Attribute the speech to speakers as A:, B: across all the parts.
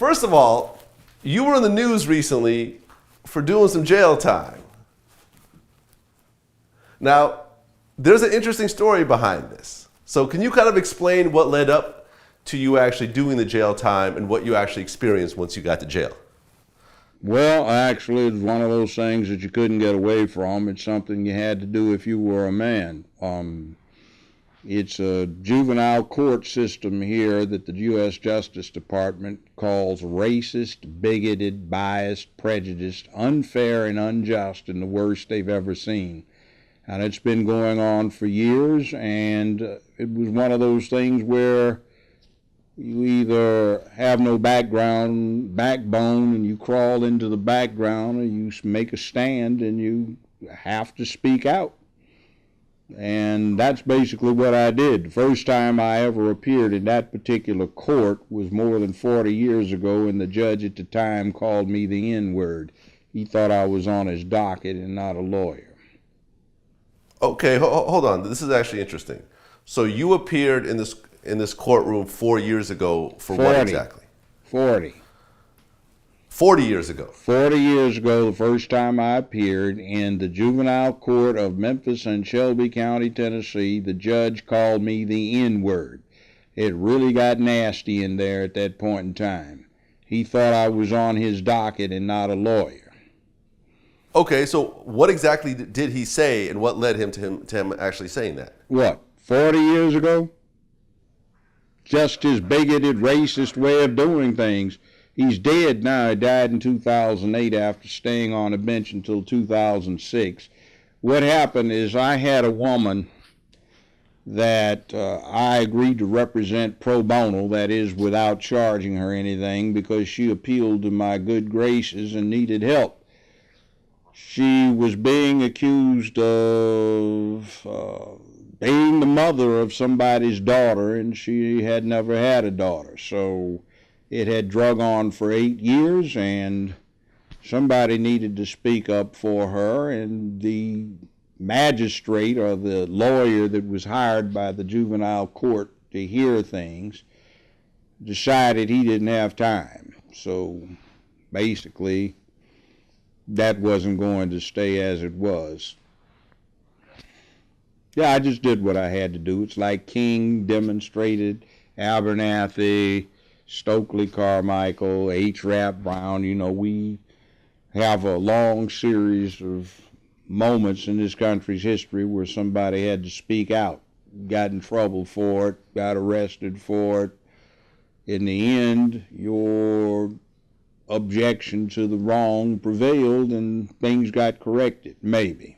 A: first of all, you were in the news recently for doing some jail time. Now, there's an interesting story behind this. So can you kind of explain what led up to you actually doing the jail time and what you actually experienced once you got to jail?
B: Well, actually, it's one of those things that you couldn't get away from. It's something you had to do if you were a man. It's a juvenile court system here that the U.S. Justice Department calls racist, bigoted, biased, prejudiced, unfair, and unjust, and the worst they've ever seen. And it's been going on for years, and it was one of those things where you either have no backbone, and you crawl into the background, or you make a stand and you have to speak out. And that's basically what I did. The first time I ever appeared in that particular court was more than 40 years ago, and the judge at the time called me the N-word. He thought I was on his docket and not a lawyer.
A: Okay, hold on. This is actually interesting. So you appeared in this courtroom 4 years ago for
B: 40.
A: What exactly?
B: 40.
A: 40 years ago.
B: 40 years ago, the first time I appeared in the juvenile court of Memphis and Shelby County, Tennessee, the judge called me the N-word. It really got nasty in there at that point in time. He thought I was on his docket and not a lawyer.
A: Okay, so what exactly did he say, and what led him to him actually saying that?
B: What, 40 years ago? Just his bigoted, racist way of doing things. He's dead now. He died in 2008 after staying on a bench until 2006. What happened is I had a woman that I agreed to represent pro bono, that is without charging her anything, because she appealed to my good graces and needed help. She was being accused of being the mother of somebody's daughter, and she had never had a daughter. So it had drug on for 8 years, and somebody needed to speak up for her, and the magistrate, or the lawyer that was hired by the juvenile court to hear things, decided he didn't have time. So basically, that wasn't going to stay as it was. Yeah, I just did what I had to do. It's like King demonstrated, Abernathy, Stokely Carmichael, H. Rap Brown. You know, we have a long series of moments in this country's history where somebody had to speak out, got in trouble for it, got arrested for it. In the end, your objection to the wrong prevailed and things got corrected, maybe.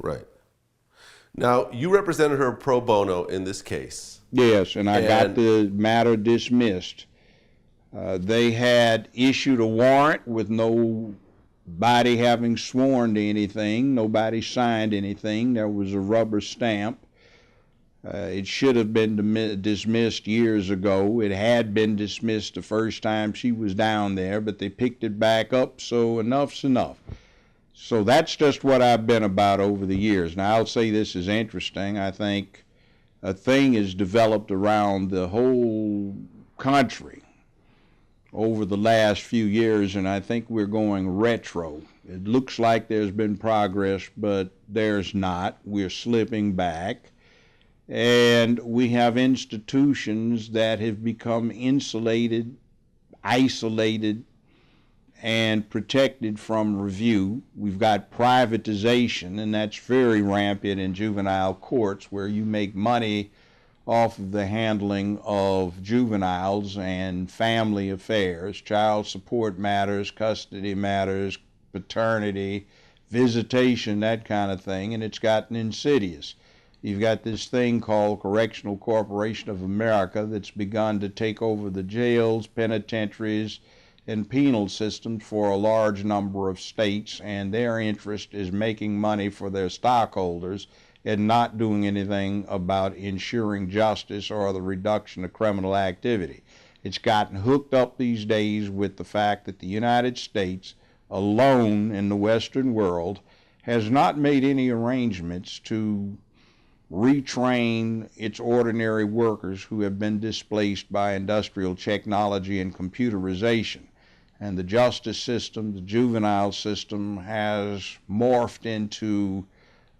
A: Right. Now, you represented her pro bono in this case.
B: Yes, and I got the matter dismissed. They had issued a warrant with nobody having sworn to anything. Nobody signed anything. There was a rubber stamp. It should have been dismissed years ago. It had been dismissed the first time she was down there, but they picked it back up, so enough's enough. So that's just what I've been about over the years. Now, I'll say this is interesting. I think a thing is developed around the whole country over the last few years, and I think we're going retro. It looks like there's been progress, but there's not. We're slipping back. And we have institutions that have become insulated, isolated, and protected from review. We've got privatization, and that's very rampant in juvenile courts, where you make money off of the handling of juveniles and family affairs, child support matters, custody matters, paternity, visitation, that kind of thing, and it's gotten insidious. You've got this thing called Correctional Corporation of America that's begun to take over the jails, penitentiaries, and penal systems for a large number of states, and their interest is making money for their stockholders and not doing anything about ensuring justice or the reduction of criminal activity. It's gotten hooked up these days with the fact that the United States alone in the Western world has not made any arrangements to retrain its ordinary workers who have been displaced by industrial technology and computerization. And the justice system, the juvenile system, has morphed into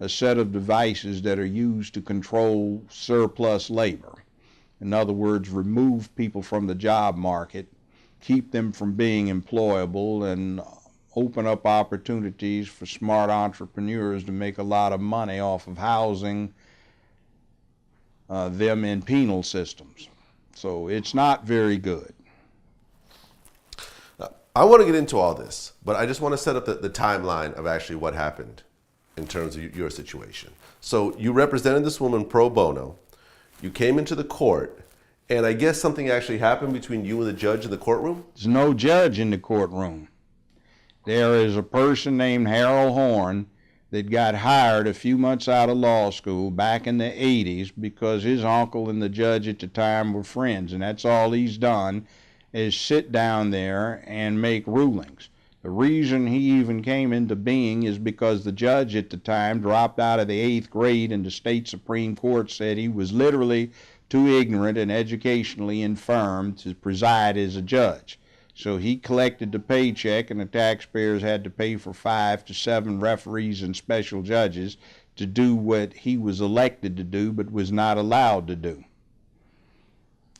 B: a set of devices that are used to control surplus labor. In other words, remove people from the job market, keep them from being employable, and open up opportunities for smart entrepreneurs to make a lot of money off of housing them in penal systems. So it's not very good.
A: I want to get into all this, but I just want to set up the timeline of actually what happened in terms of your situation. So you represented this woman pro bono. You came into the court, and I guess something actually happened between you and the judge in the courtroom?
B: There's no judge in the courtroom. There is a person named Harold Horne that got hired a few months out of law school back in the 80s because his uncle and the judge at the time were friends, and that's all he's done is sit down there and make rulings. The reason he even came into being is because the judge at the time dropped out of the 8th grade, and the state Supreme Court said he was literally too ignorant and educationally infirm to preside as a judge. So he collected the paycheck, and the taxpayers had to pay for 5 to 7 referees and special judges to do what he was elected to do but was not allowed to do.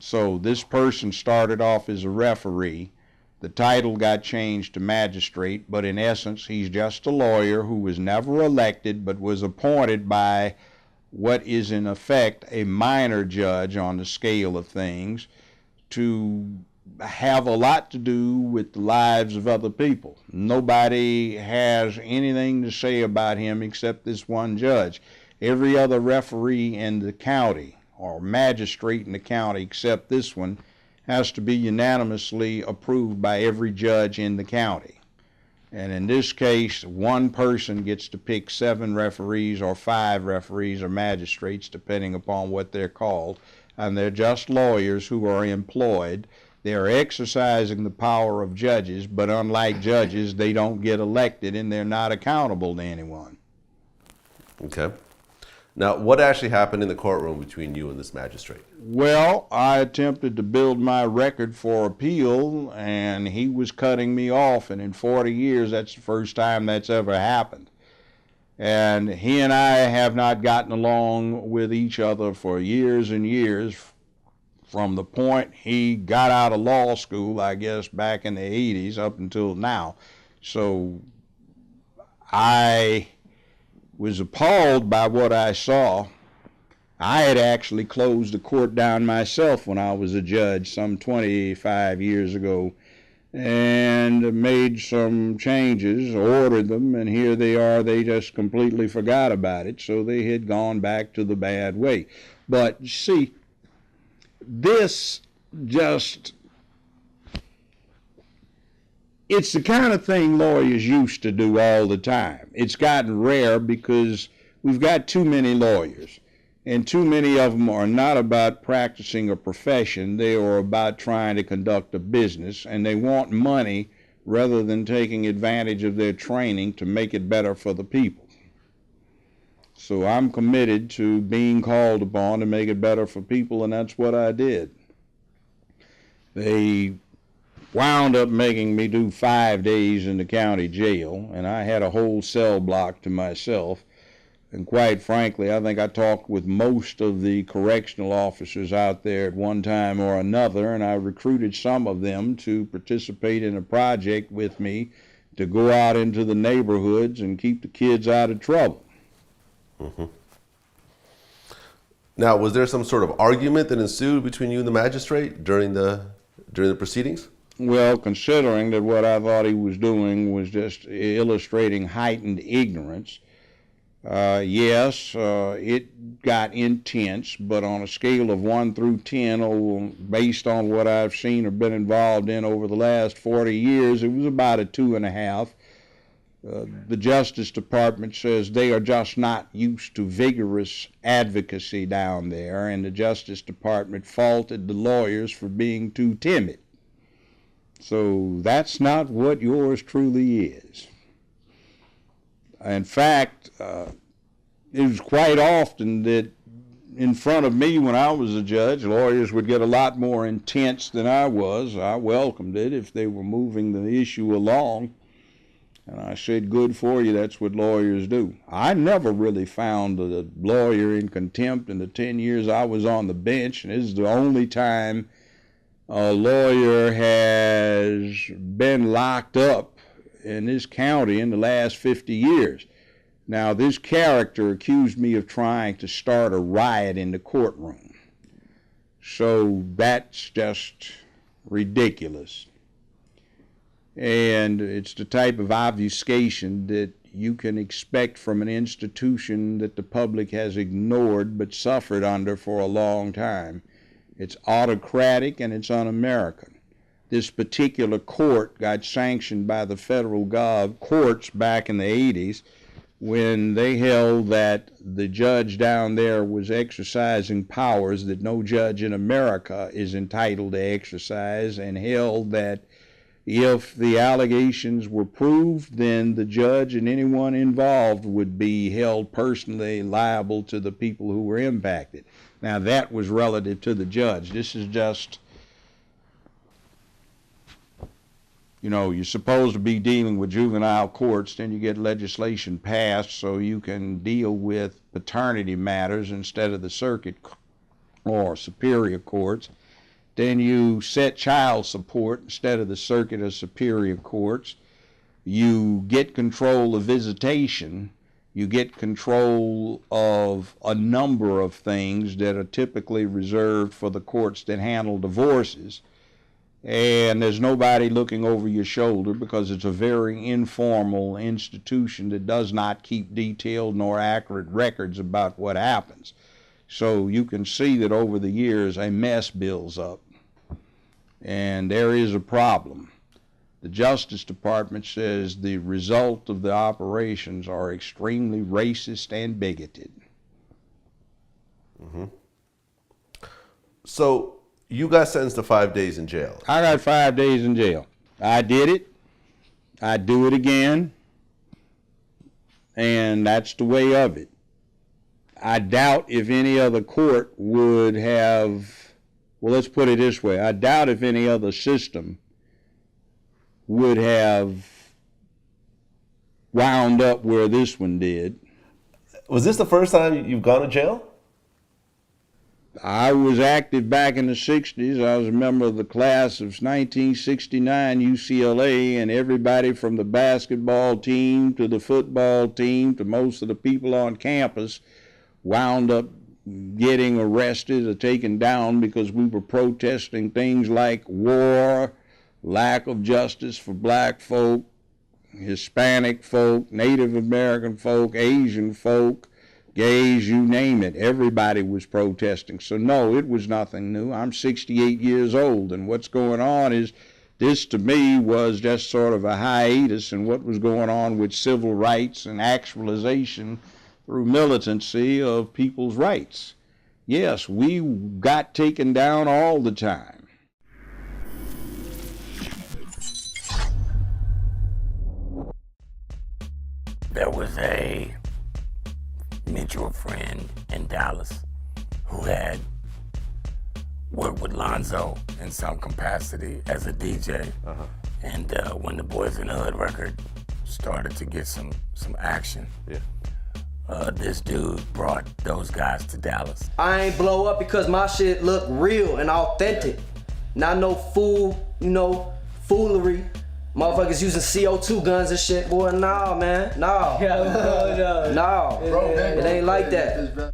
B: So this person started off as a referee. The title got changed to magistrate, but in essence he's just a lawyer who was never elected but was appointed by what is in effect a minor judge on the scale of things to have a lot to do with the lives of other people. Nobody has anything to say about him except this one judge. Every other referee in the county or magistrate in the county except this one has to be unanimously approved by every judge in the county. And in this case, one person gets to pick 7 referees or 5 referees or magistrates, depending upon what they're called, and they're just lawyers who are employed. They're exercising the power of judges, but unlike judges, they don't get elected and they're not accountable to anyone.
A: Okay. Now, what actually happened in the courtroom between you and this magistrate?
B: Well, I attempted to build my record for appeal, and he was cutting me off, and in 40 years, that's the first time that's ever happened. And he and I have not gotten along with each other for years and years, from the point he got out of law school, I guess, back in the 80s up until now. So I was appalled by what I saw. I had actually closed the court down myself when I was a judge some 25 years ago and made some changes, ordered them, and here they are. They just completely forgot about it, so they had gone back to the bad way. But see, this just, it's the kind of thing lawyers used to do all the time. It's gotten rare because we've got too many lawyers, and too many of them are not about practicing a profession. They are about trying to conduct a business, and they want money rather than taking advantage of their training to make it better for the people. So I'm committed to being called upon to make it better for people, and that's what I did. They wound up making me do 5 days in the county jail, and I had a whole cell block to myself. And quite frankly, I think I talked with most of the correctional officers out there at one time or another, and I recruited some of them to participate in a project with me to go out into the neighborhoods and keep the kids out of trouble.
A: Mm-hmm. Now, was there some sort of argument that ensued between you and the magistrate during the proceedings?
B: Well, considering that what I thought he was doing was just illustrating heightened ignorance, yes, it got intense, but on a scale of 1 through 10, based on what I've seen or been involved in over the last 40 years, it was about a 2.5. The Justice Department says they are just not used to vigorous advocacy down there, and the Justice Department faulted the lawyers for being too timid. So that's not what yours truly is. In fact, it was quite often that in front of me when I was a judge, lawyers would get a lot more intense than I was. I welcomed it if they were moving the issue along. And I said, good for you, that's what lawyers do. I never really found a lawyer in contempt in the 10 years I was on the bench, and this is the only time a lawyer has been locked up in this county in the last 50 years. Now, this character accused me of trying to start a riot in the courtroom. So that's just ridiculous. And it's the type of obfuscation that you can expect from an institution that the public has ignored but suffered under for a long time. It's autocratic and it's un-American. This particular court got sanctioned by the federal courts back in the 80s when they held that the judge down there was exercising powers that no judge in America is entitled to exercise, and held that if the allegations were proved, then the judge and anyone involved would be held personally liable to the people who were impacted. Now, that was relative to the judge. This is just, you know, you're supposed to be dealing with juvenile courts, then you get legislation passed so you can deal with paternity matters instead of the circuit or superior courts. Then you set child support instead of the circuit or superior courts. You get control of visitation. You get control of a number of things that are typically reserved for the courts that handle divorces. And there's nobody looking over your shoulder because it's a very informal institution that does not keep detailed nor accurate records about what happens. So you can see that over the years a mess builds up, and there is a problem. The Justice Department says the result of the operations are extremely racist and bigoted.
A: Mm-hmm. So you got sentenced to 5 days in jail.
B: I got 5 days in jail. I did it. I'd do it again. And that's the way of it. I doubt if any other court would have, well, let's put it this way. I doubt if any other system would have wound up where this one did.
A: Was this the first time you've gone to jail?
B: I was active back in the 60s. I was a member of the class of 1969 UCLA, and everybody from the basketball team to the football team to most of the people on campus wound up getting arrested or taken down because we were protesting things like war, lack of justice for black folk, Hispanic folk, Native American folk, Asian folk, gays, you name it. Everybody was protesting. So no, it was nothing new. I'm 68 years old, and what's going on is this to me was just sort of a hiatus in what was going on with civil rights and actualization through militancy of people's rights. Yes, we got taken down all the time.
C: There was a mutual friend in Dallas who had worked with Lonzo in some capacity as a DJ. And when the Boys in the Hood record started to get some action, this dude brought those guys to Dallas.
D: I ain't blow up because my shit look real and authentic. Not no foolery. Motherfuckers using CO2 guns and shit, boy. Nah, man. Nah. No. It ain't like that.